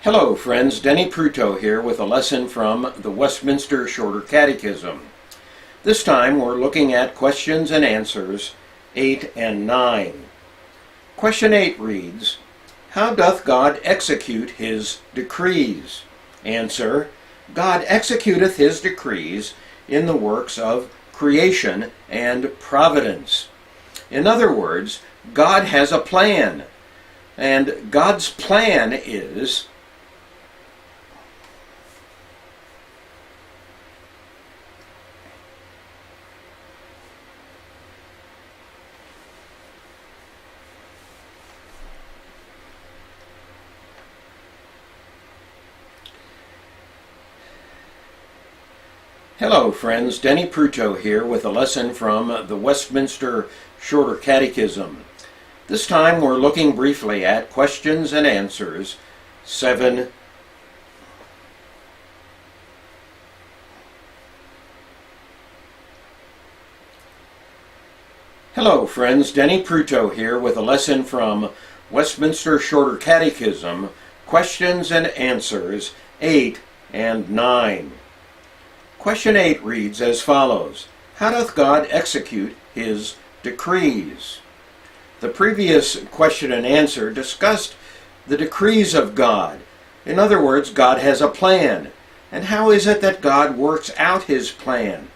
Hello friends, Denny Pruto here with a lesson from the Westminster Shorter Catechism. This time we're looking at questions and answers 8 and 9. Question 8 reads, "How doth God execute his decrees?" Answer, God executeth his decrees in the works of creation and providence. In other words, God has a plan, and God's plan is Hello friends, Denny Pruto here with a lesson from the Westminster Shorter Catechism. This time we're looking briefly at questions and answers 7. Hello friends, Denny Pruto here with a lesson from Westminster Shorter Catechism, questions and answers 8 and 9. Question 8 reads as follows, "How doth God execute his decrees?" The previous question and answer discussed the decrees of God. In other words, God has a plan. And how is it that God works out his plan?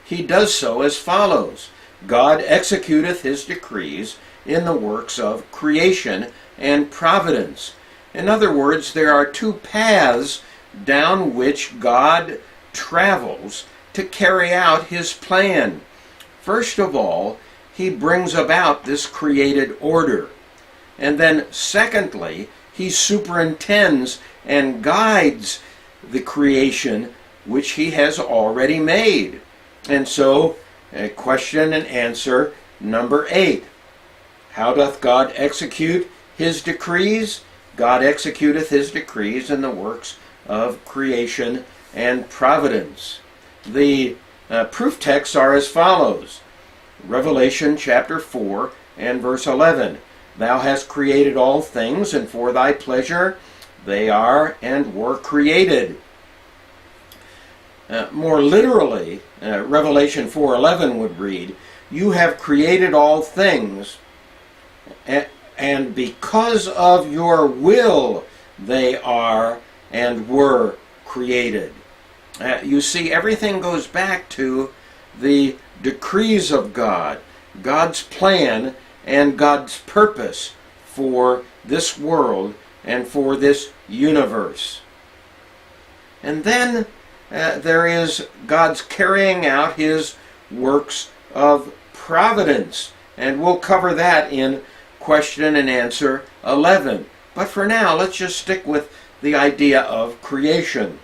He does so as follows. God executeth his decrees in the works of creation and providence. In other words, there are two paths down which God travels to carry out his plan. First of all, he brings about this created order. And then secondly, he superintends and guides the creation which he has already made. And so, question and answer number 8. How doth God execute his decrees? God executeth his decrees in the works of creation and providence. The proof texts are as follows. Revelation chapter 4 and verse 11. "Thou hast created all things, and for thy pleasure they are and were created." More literally, Revelation 4:11 would read, "You have created all things, and because of your will they are and were created." You see, everything goes back to the decrees of God, God's plan and God's purpose for this world and for this universe. And then there is God's carrying out his works of providence, and we'll cover that in question and answer 11. But for now, let's just stick with the idea of creation.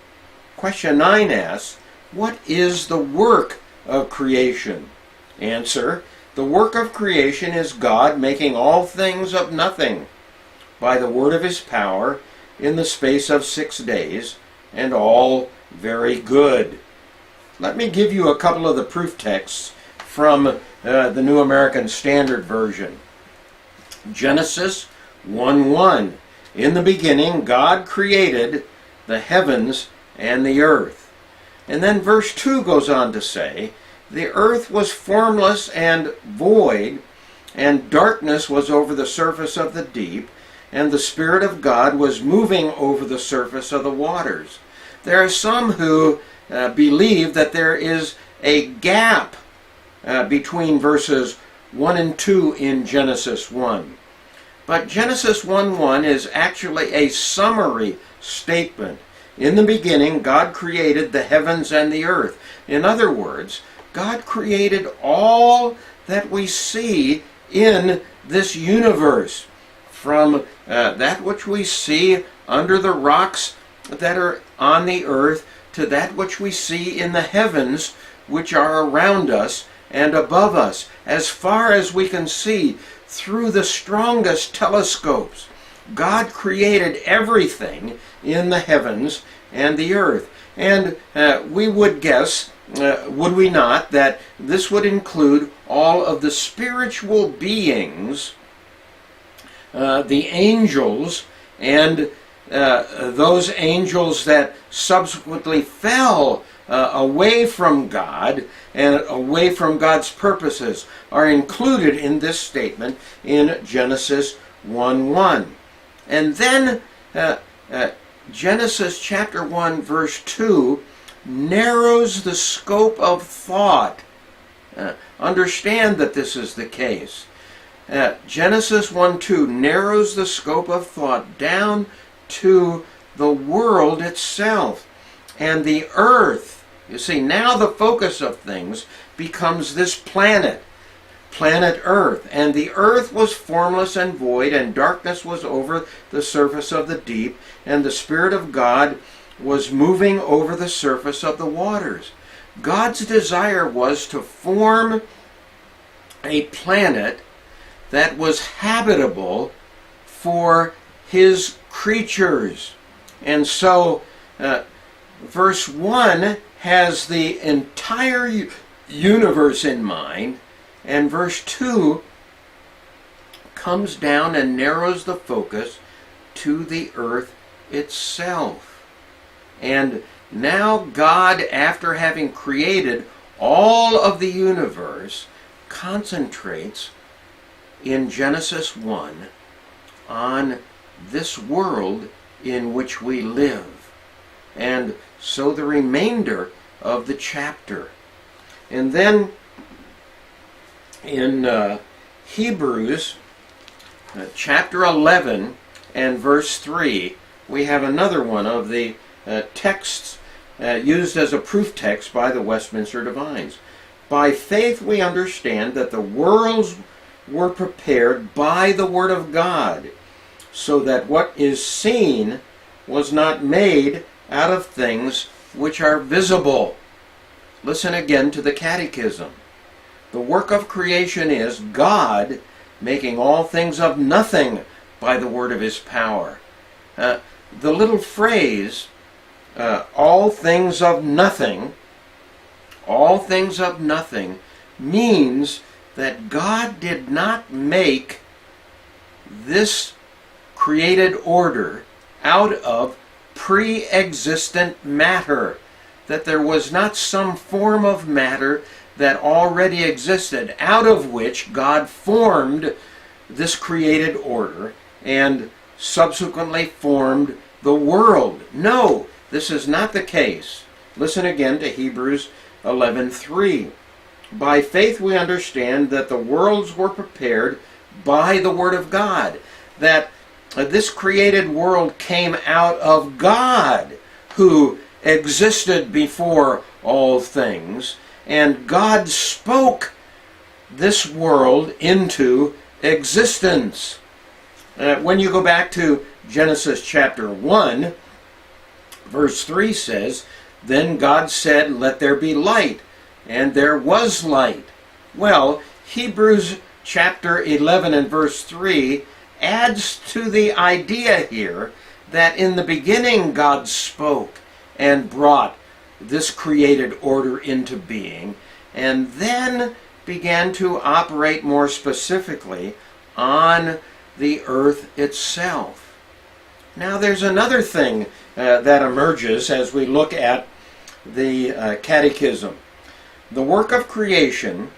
Question 9 asks, what is the work of creation? Answer, the work of creation is God making all things of nothing by the word of his power in the space of 6 days, and all very good. Let me give you a couple of the proof texts from the New American Standard Version. Genesis 1:1. "In the beginning God created the heavens and the earth." And then verse 2 goes on to say, "The earth was formless and void, and darkness was over the surface of the deep, and the Spirit of God was moving over the surface of the waters." There are some who believe that there is a gap between verses 1 and 2 in Genesis 1. But Genesis 1:1 is actually a summary statement. In the beginning, God created the heavens and the earth. In other words, God created all that we see in this universe, from that which we see under the rocks that are on the earth to that which we see in the heavens, which are around us and above us, as far as we can see through the strongest telescopes. God created everything in the heavens and the earth. And we would guess, would we not, that this would include all of the spiritual beings, the angels, and those angels that subsequently fell away from God and away from God's purposes are included in this statement in Genesis 1:1. And then Genesis chapter 1 verse 2 narrows the scope of thought. Understand that this is the case. Genesis 1:2 narrows the scope of thought down to the world itself and the earth. You see, now the focus of things becomes this planet Earth. And the earth was formless and void, and darkness was over the surface of the deep, and the Spirit of God was moving over the surface of the waters. God's desire was to form a planet that was habitable for his creatures. And so verse 1 has the entire universe in mind, and verse 2 comes down and narrows the focus to the earth itself. And now God, after having created all of the universe, concentrates in Genesis 1 on this world in which we live. And so the remainder of the chapter. And then in Hebrews chapter 11 and verse 3, we have another one of the texts used as a proof text by the Westminster Divines. By faith we understand that the worlds were prepared by the word of God, so that what is seen was not made out of things which are visible. Listen again to the Catechism. The work of creation is God making all things of nothing by the word of his power. The little phrase, all things of nothing, means that God did not make this created order out of pre-existent matter, that there was not some form of matter that already existed, out of which God formed this created order and subsequently formed the world. No, this is not the case. Listen again to Hebrews 11:3. By faith we understand that the worlds were prepared by the word of God, that this created world came out of God, who existed before all things, and God spoke this world into existence. When you go back to Genesis chapter 1, verse 3 says, then God said, let there be light, and there was light. Well, Hebrews chapter 11 and verse 3 adds to the idea here that in the beginning God spoke and brought this created order into being, and then began to operate more specifically on the earth itself. Now there's another thing that emerges as we look at the Catechism. The work of creation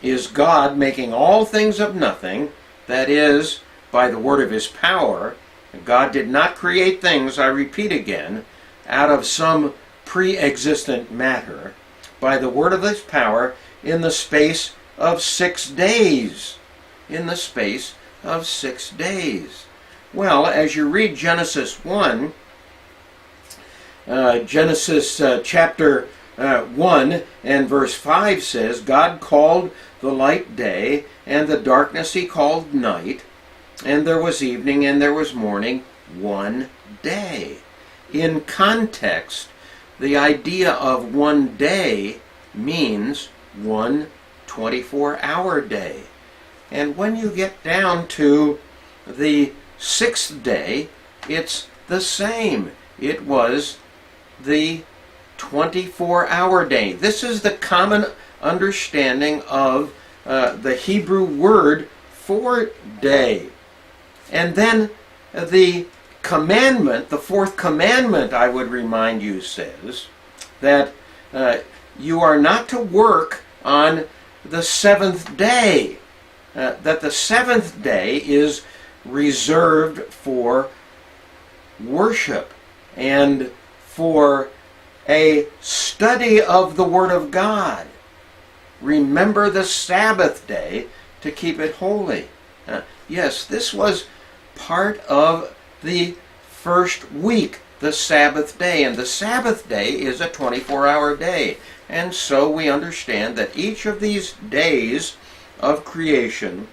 is God making all things of nothing, that is, by the word of his power. God did not create things, I repeat again, out of some pre-existent matter, by the word of his power, in the space of 6 days. In the space of 6 days. Well, as you read Genesis 1, Genesis chapter 1 and verse 5 says, God called the light day, and the darkness he called night, and there was evening and there was morning, one day. In context, the idea of one day means one 24-hour day. And when you get down to the 6th day, it's the same. It was the 24-hour day. This is the common understanding of the Hebrew word for day. And then the commandment, the fourth commandment, I would remind you, says that you are not to work on the seventh day. That the seventh day is reserved for worship and for a study of the Word of God. Remember the Sabbath day to keep it holy. Yes, this was part of the first week, the Sabbath day. And the Sabbath day is a 24-hour day. And so we understand that each of these days of creation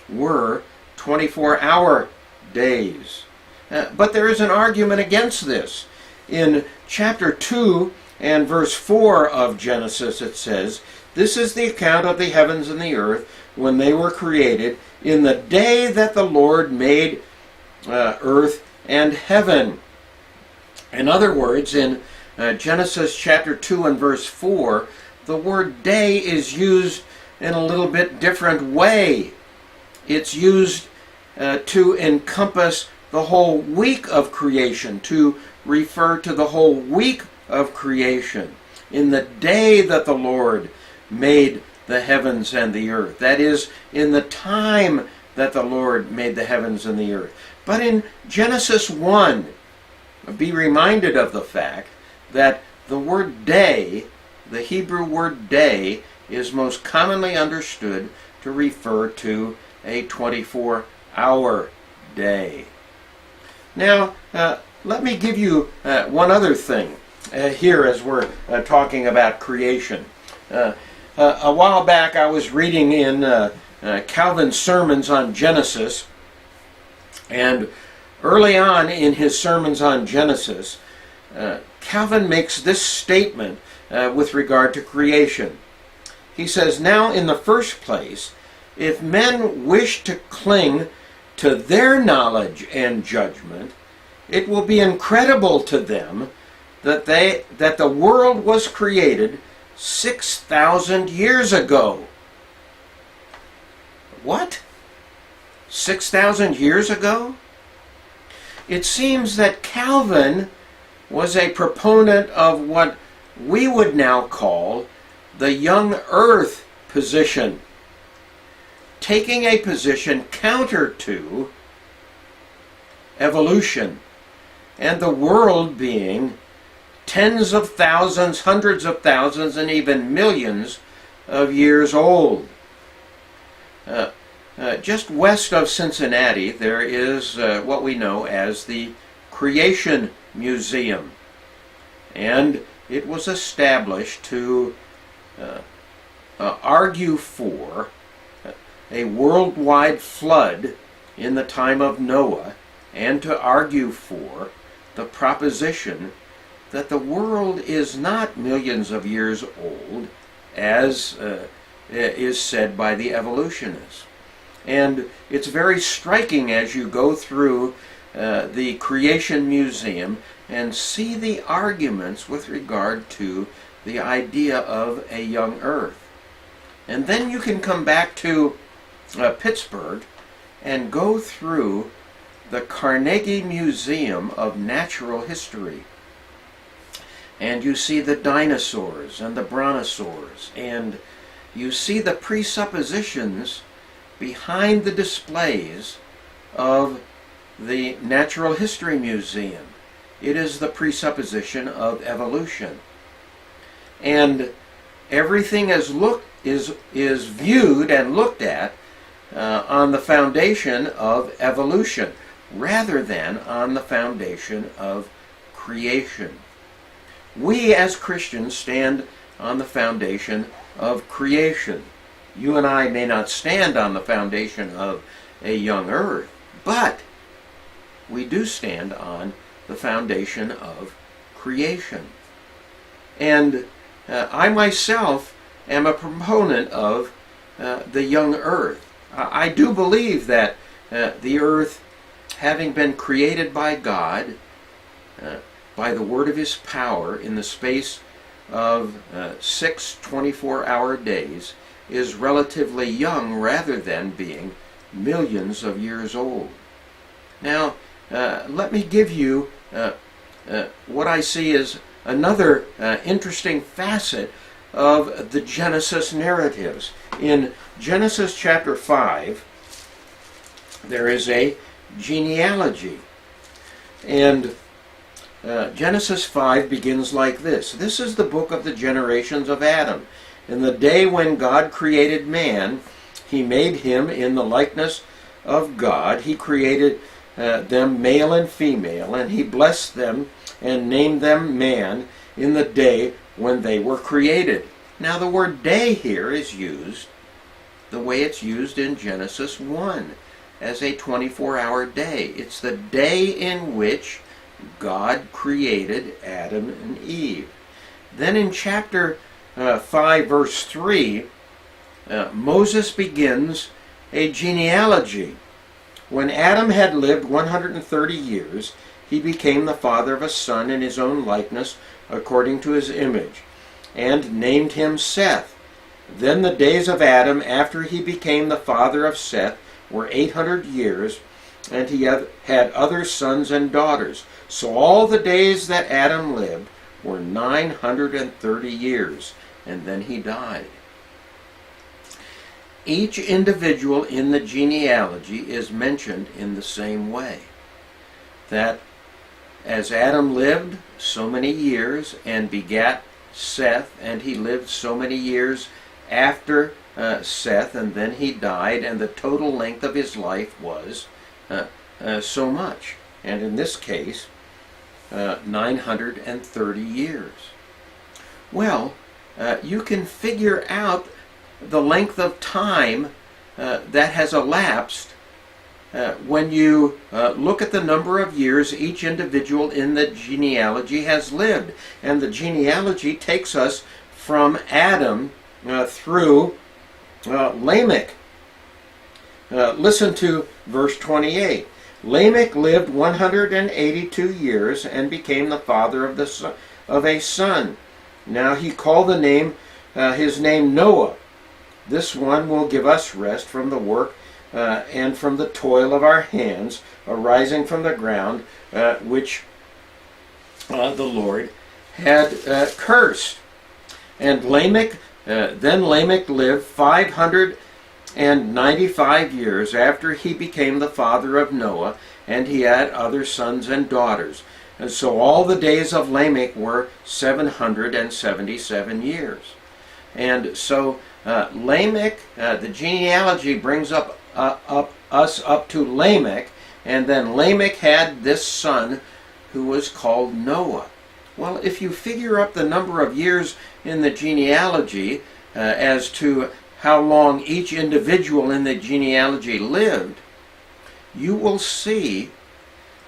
were 24-hour days. But there is an argument against this. In chapter 2 and verse 4 of Genesis it says, "This is the account of the heavens and the earth when they were created, in the day that the Lord made earth and heaven." In other words, in Genesis chapter 2 and verse 4, the word day is used in a little bit different way. It's used to encompass the whole week of creation, to refer to the whole week of creation. In the day that the Lord made the heavens and the earth. That is, in the time that the Lord made the heavens and the earth. But in Genesis 1, be reminded of the fact that the word day, the Hebrew word day, is most commonly understood to refer to a 24-hour day. Now, let me give you one other thing here as we're talking about creation. A while back I was reading in Calvin's sermons on Genesis, and early on in his sermons on Genesis, Calvin makes this statement with regard to creation. He says, "Now in the first place, if men wish to cling to their knowledge and judgment, it will be incredible to them that the world was created 6,000 years ago." What? 6,000 years ago? It seems that Calvin was a proponent of what we would now call the young earth position, taking a position counter to evolution, and the world being tens of thousands, hundreds of thousands, and even millions of years old. Just west of Cincinnati, there is what we know as the Creation Museum, and it was established to argue for a worldwide flood in the time of Noah, and to argue for the proposition that the world is not millions of years old, as is said by the evolutionists. And it's very striking as you go through the Creation Museum and see the arguments with regard to the idea of a young earth. And then you can come back to Pittsburgh and go through the Carnegie Museum of Natural History. And you see the dinosaurs and the brontosaurs, and you see the presuppositions behind the displays of the Natural History Museum. It is the presupposition of evolution. And everything is viewed and looked at on the foundation of evolution, rather than on the foundation of creation. We as Christians stand on the foundation of creation. You and I may not stand on the foundation of a young earth, but we do stand on the foundation of creation. And I myself am a proponent of the young earth. I do believe that the earth, having been created by God, by the word of his power in the space of 6 24-hour days, is relatively young rather than being millions of years old. Now, let me give you what I see as another interesting facet of the Genesis narratives. In Genesis chapter 5, there is a genealogy. And Genesis 5 begins like this. This is the book of the generations of Adam. In the day when God created man, he made him in the likeness of God. He created them male and female, and he blessed them and named them man in the day when they were created. Now the word day here is used the way it's used in Genesis 1 as a 24-hour day. It's the day in which God created Adam and Eve. Then in chapter 5 verse 3, Moses begins a genealogy. When Adam had lived 130 years, he became the father of a son in his own likeness, according to his image, and named him Seth. Then the days of Adam after he became the father of Seth were 800 years, and he had other sons and daughters. So all the days that Adam lived were 930 years, and then he died. Each individual in the genealogy is mentioned in the same way. That as Adam lived so many years and begat Seth, and he lived so many years after Seth, and then he died, and the total length of his life was so much. And in this case, 930 years. Well, you can figure out the length of time that has elapsed when you look at the number of years each individual in the genealogy has lived. And the genealogy takes us from Adam through Lamech. Listen to verse 28. Lamech lived 182 years and became the father of a son. Now he called his name Noah. This one will give us rest from the work and from the toil of our hands, arising from the ground, which the Lord had cursed. And then Lamech lived 595 years after he became the father of Noah, and he had other sons and daughters. And so all the days of Lamech were 777 years. And so Lamech, the genealogy brings us up to Lamech, and then Lamech had this son who was called Noah. Well, if you figure up the number of years in the genealogy as to how long each individual in the genealogy lived, you will see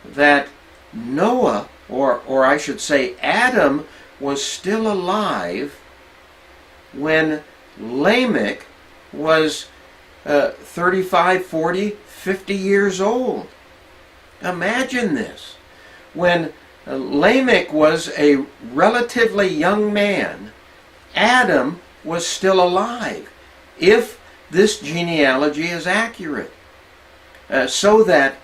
that Noah, or I should say Adam, was still alive when Lamech was 35, 40, 50 years old. Imagine this. When Lamech was a relatively young man, Adam was still alive, if this genealogy is accurate. So that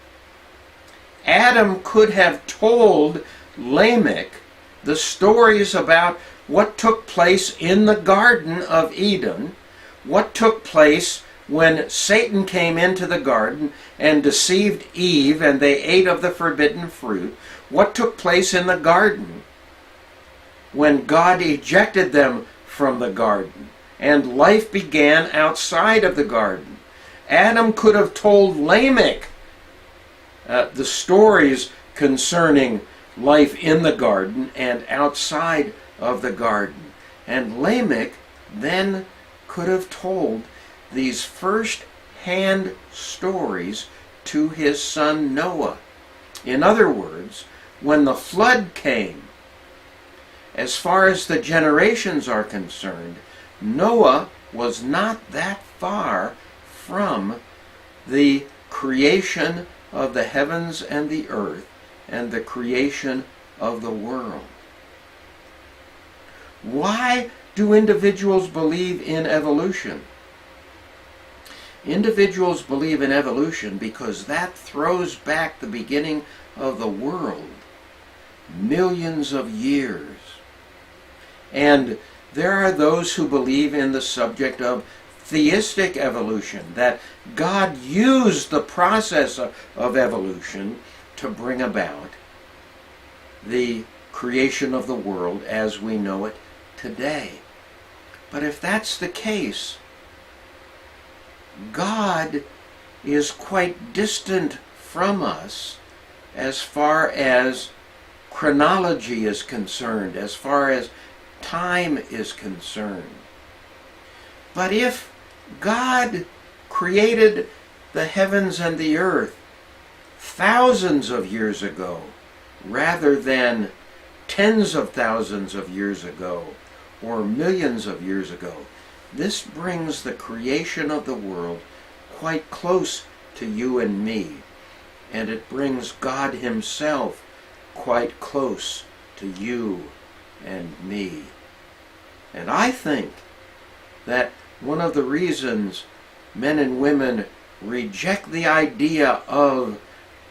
Adam could have told Lamech the stories about what took place in the Garden of Eden, what took place when Satan came into the garden and deceived Eve and they ate of the forbidden fruit, what took place in the garden when God ejected them from the garden and life began outside of the garden. Adam could have told Lamech the stories concerning life in the garden and outside of the garden. And Lamech then could have told these first-hand stories to his son Noah. In other words, when the flood came, as far as the generations are concerned, Noah was not that far from the creation of the heavens and the earth and the creation of the world. Why do individuals believe in evolution? Individuals believe in evolution because that throws back the beginning of the world millions of years. And there are those who believe in the subject of theistic evolution, that God used the process of evolution to bring about the creation of the world as we know it today. But if that's the case, God is quite distant from us as far as chronology is concerned, as far as time is concerned. But if God created the heavens and the earth thousands of years ago, rather than tens of thousands of years ago, or millions of years ago, this brings the creation of the world quite close to you and me, and it brings God Himself quite close to you and me. And I think that one of the reasons men and women reject the idea of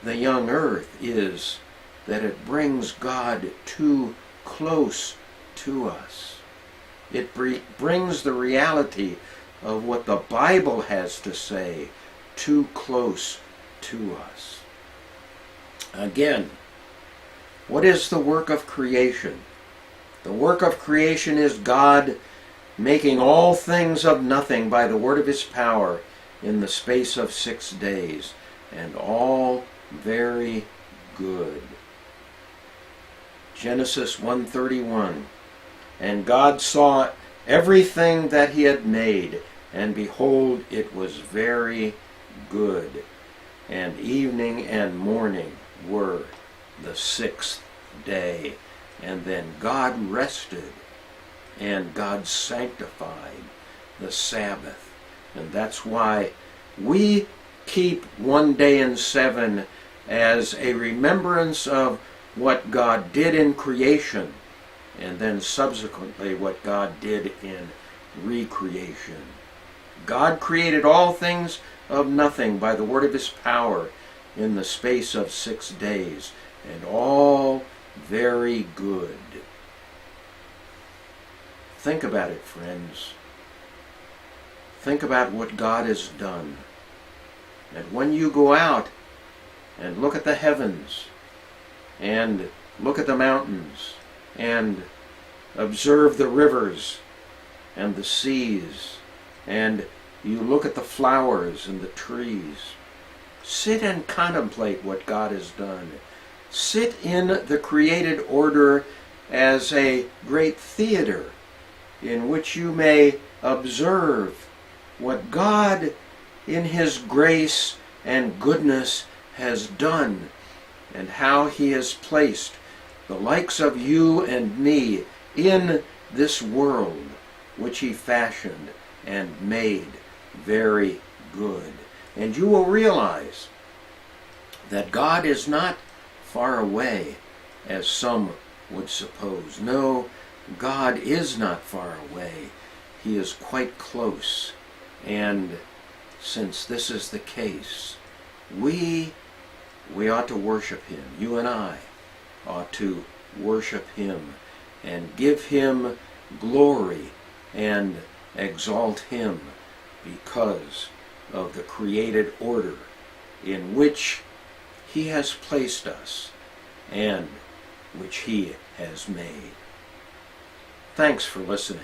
the young earth is that it brings God too close to us. It brings the reality of what the Bible has to say too close to us. Again, what is the work of creation? The work of creation is God making all things of nothing by the word of His power in the space of 6 days, and all very good. Genesis 1:31. And God saw everything that He had made, and behold, it was very good. And evening and morning were the 6th day. And then God rested, and God sanctified the Sabbath. And that's why we keep 1 day in 7 as a remembrance of what God did in creation, and then subsequently what God did in recreation. God created all things of nothing by the word of His power in the space of 6 days, and all very good. Think about it, friends. Think about what God has done. And when you go out and look at the heavens, and look at the mountains, and observe the rivers and the seas, and you look at the flowers and the trees, sit and contemplate what God has done. Sit in the created order as a great theater in which you may observe what God in His grace and goodness has done, and how He has placed the likes of you and me in this world which He fashioned and made very good. And you will realize that God is not far away, as some would suppose. No, God is not far away. He is quite close. And since this is the case, we ought to worship Him. You and I ought to worship Him and give Him glory and exalt Him because of the created order in which He has placed us and which He has made. Thanks for listening.